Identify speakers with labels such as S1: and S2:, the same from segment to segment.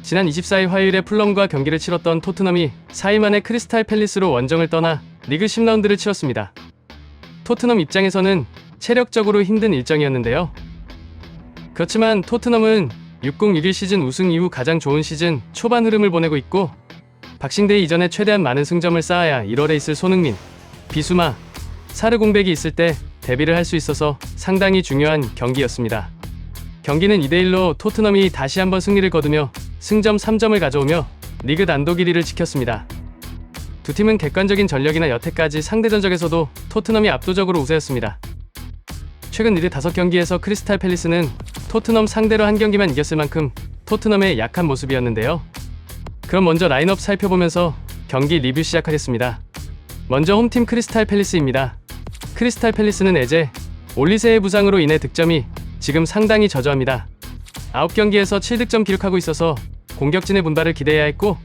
S1: 지난 24일 화요일에 풀럼과 경기를 치렀던 토트넘이 4일 만에 크리스탈 팰리스로 원정을 떠나 리그 10라운드를 치렀습니다. 토트넘 입장에서는 체력적으로 힘든 일정이었는데요. 그렇지만 토트넘은 60-61 시즌 우승 이후 가장 좋은 시즌 초반 흐름을 보내고 있고, 박싱데이 이전에 최대한 많은 승점을 쌓아야 1월에 있을 손흥민, 비수마, 사르 공백이 있을 때 데뷔를 할 수 있어서 상당히 중요한 경기였습니다. 경기는 2대1로 토트넘이 다시 한번 승리를 거두며 승점 3점을 가져오며 리그 단독 1위를 지켰습니다. 두 팀은 객관적인 전력이나 여태까지 상대 전적에서도 토트넘이 압도적으로 우세였습니다. 최근 리그 5경기에서 크리스탈 팰리스는 토트넘 상대로 한 경기만 이겼을 만큼 토트넘의 약한 모습이었는데요. 그럼 먼저 라인업 살펴보면서 경기 리뷰 시작하겠습니다. 먼저 홈팀 크리스탈 팰리스입니다. 크리스탈 팰리스는 에제, 올리세의 부상으로 인해 득점이 지금 상당히 저조합니다. 9경기에서 7득점 기록하고 있어서 공격진의 분발을 기대해야 했고,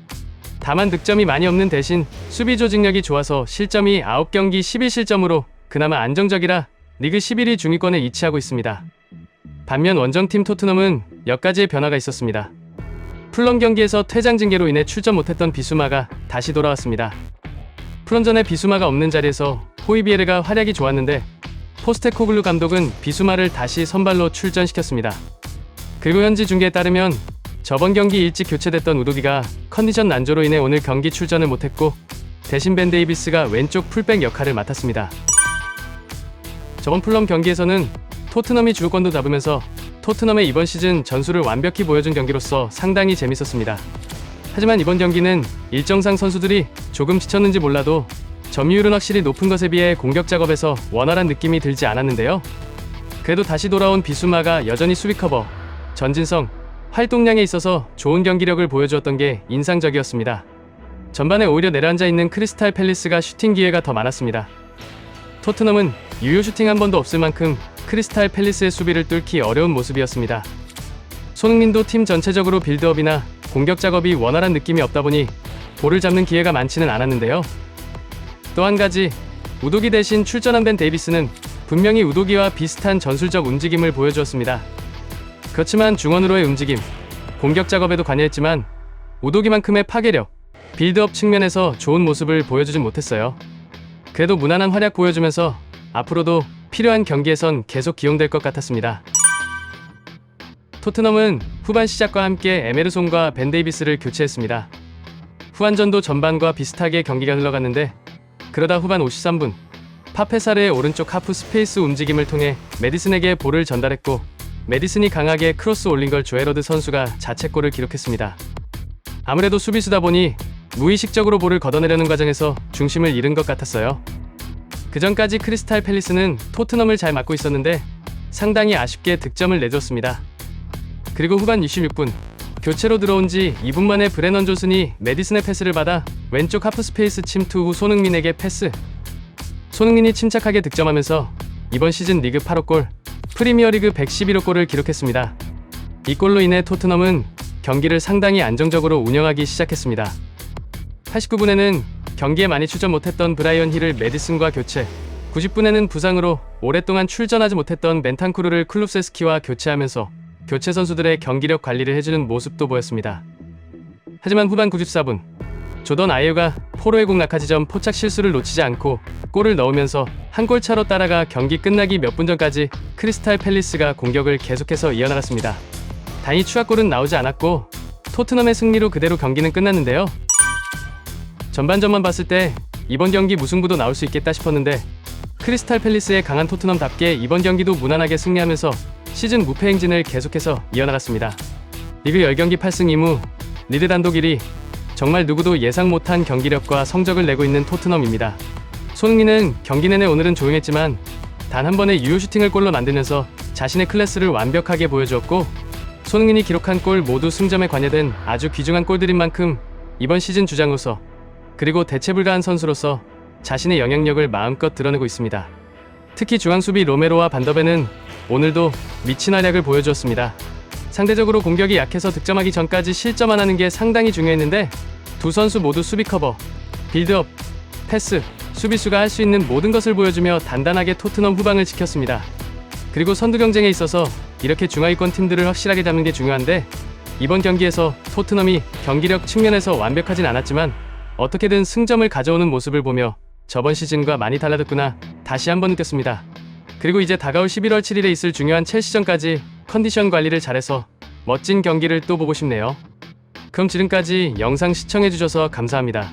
S1: 다만 득점이 많이 없는 대신 수비 조직력이 좋아서 실점이 9경기 11실점으로 그나마 안정적이라 리그 11위 중위권에 위치하고 있습니다. 반면 원정팀 토트넘은 몇 가지의 변화가 있었습니다. 풀럼 경기에서 퇴장 징계로 인해 출전 못했던 비수마가 다시 돌아왔습니다. 풀럼전에 비수마가 없는 자리에서 호이비에르가 활약이 좋았는데 포스테코글루 감독은 비수마를 다시 선발로 출전시켰습니다. 그리고 현지 중계에 따르면 저번 경기 일찍 교체됐던 우도기가 컨디션 난조로 인해 오늘 경기 출전을 못했고, 대신 벤 데이비스가 왼쪽 풀백 역할을 맡았습니다. 저번 풀럼 경기에서는 토트넘이 주도권도 잡으면서 토트넘의 이번 시즌 전술을 완벽히 보여준 경기로서 상당히 재밌었습니다. 하지만 이번 경기는 일정상 선수들이 조금 지쳤는지 몰라도 점유율은 확실히 높은 것에 비해 공격 작업에서 원활한 느낌이 들지 않았는데요. 그래도 다시 돌아온 비수마가 여전히 수비 커버, 전진성, 활동량에 있어서 좋은 경기력을 보여주었던 게 인상적이었습니다. 전반에 오히려 내려앉아 있는 크리스탈 팰리스가 슈팅 기회가 더 많았습니다. 토트넘은 유효 슈팅 한 번도 없을 만큼 크리스탈 팰리스의 수비를 뚫기 어려운 모습이었습니다. 손흥민도 팀 전체적으로 빌드업이나 공격 작업이 원활한 느낌이 없다 보니 볼을 잡는 기회가 많지는 않았는데요. 또 한 가지, 우도기 대신 출전한 벤 데이비스는 분명히 우도기와 비슷한 전술적 움직임을 보여주었습니다. 그렇지만 중원으로의 움직임, 공격 작업에도 관여했지만 우도기만큼의 파괴력, 빌드업 측면에서 좋은 모습을 보여주진 못했어요. 그래도 무난한 활약 보여주면서 앞으로도 필요한 경기에선 계속 기용될 것 같았습니다. 토트넘은 후반 시작과 함께 에메르송과 벤 데이비스를 교체했습니다. 후반전도 전반과 비슷하게 경기가 흘러갔는데, 그러다 후반 53분 파페사르의 오른쪽 하프 스페이스 움직임을 통해 메디슨에게 볼을 전달했고, 메디슨이 강하게 크로스 올린 걸 조에러드 선수가 자책골을 기록했습니다. 아무래도 수비수다 보니 무의식적으로 볼을 걷어내려는 과정에서 중심을 잃은 것 같았어요. 그 전까지 크리스탈 팰리스는 토트넘을 잘 막고 있었는데 상당히 아쉽게 득점을 내줬습니다. 그리고 후반 26분 교체로 들어온 지 2분 만에 브레넌 존슨이 메디슨의 패스를 받아 왼쪽 하프 스페이스 침투 후 손흥민에게 패스. 손흥민이 침착하게 득점하면서 이번 시즌 리그 8호 골, 프리미어리그 111호 골을 기록했습니다. 이 골로 인해 토트넘은 경기를 상당히 안정적으로 운영하기 시작했습니다. 89분에는 경기에 많이 출전 못했던 브라이언 힐을 메디슨과 교체, 90분에는 부상으로 오랫동안 출전하지 못했던 벤탄쿠르를 클룹세스키와 교체하면서 교체 선수들의 경기력 관리를 해주는 모습도 보였습니다. 하지만 후반 94분 조던 아예우가 포로의 공 낙하 지점 포착 실수를 놓치지 않고 골을 넣으면서 한 골 차로 따라가 경기 끝나기 몇 분 전까지 크리스탈 팰리스가 공격을 계속해서 이어나갔습니다. 다행히 추가골은 나오지 않았고 토트넘의 승리로 그대로 경기는 끝났는데요. 전반전만 봤을 때 이번 경기 무승부도 나올 수 있겠다 싶었는데, 크리스탈 팰리스의 강한 토트넘답게 이번 경기도 무난하게 승리하면서 시즌 무패 행진을 계속해서 이어나갔습니다. 리그 10경기 8승 2무, 리드 단독 1위, 정말 누구도 예상 못한 경기력과 성적을 내고 있는 토트넘입니다. 손흥민은 경기 내내 오늘은 조용했지만 단 한 번의 유효 슈팅을 골로 만들면서 자신의 클래스를 완벽하게 보여주었고, 손흥민이 기록한 골 모두 승점에 관여된 아주 귀중한 골들인 만큼 이번 시즌 주장으로서, 그리고 대체 불가한 선수로서 자신의 영향력을 마음껏 드러내고 있습니다. 특히 중앙수비 로메로와 반더벤은 오늘도 미친 활약을 보여주었습니다. 상대적으로 공격이 약해서 득점하기 전까지 실점 안 하는 게 상당히 중요했는데, 두 선수 모두 수비 커버, 빌드업, 패스, 수비수가 할 수 있는 모든 것을 보여주며 단단하게 토트넘 후방을 지켰습니다. 그리고 선두 경쟁에 있어서 이렇게 중하위권 팀들을 확실하게 잡는 게 중요한데, 이번 경기에서 토트넘이 경기력 측면에서 완벽하진 않았지만 어떻게든 승점을 가져오는 모습을 보며 저번 시즌과 많이 달라졌구나 다시 한번 느꼈습니다. 그리고 이제 다가올 11월 7일에 있을 중요한 첼시전까지 컨디션 관리를 잘해서 멋진 경기를 또 보고 싶네요. 그럼 지금까지 영상 시청해주셔서 감사합니다.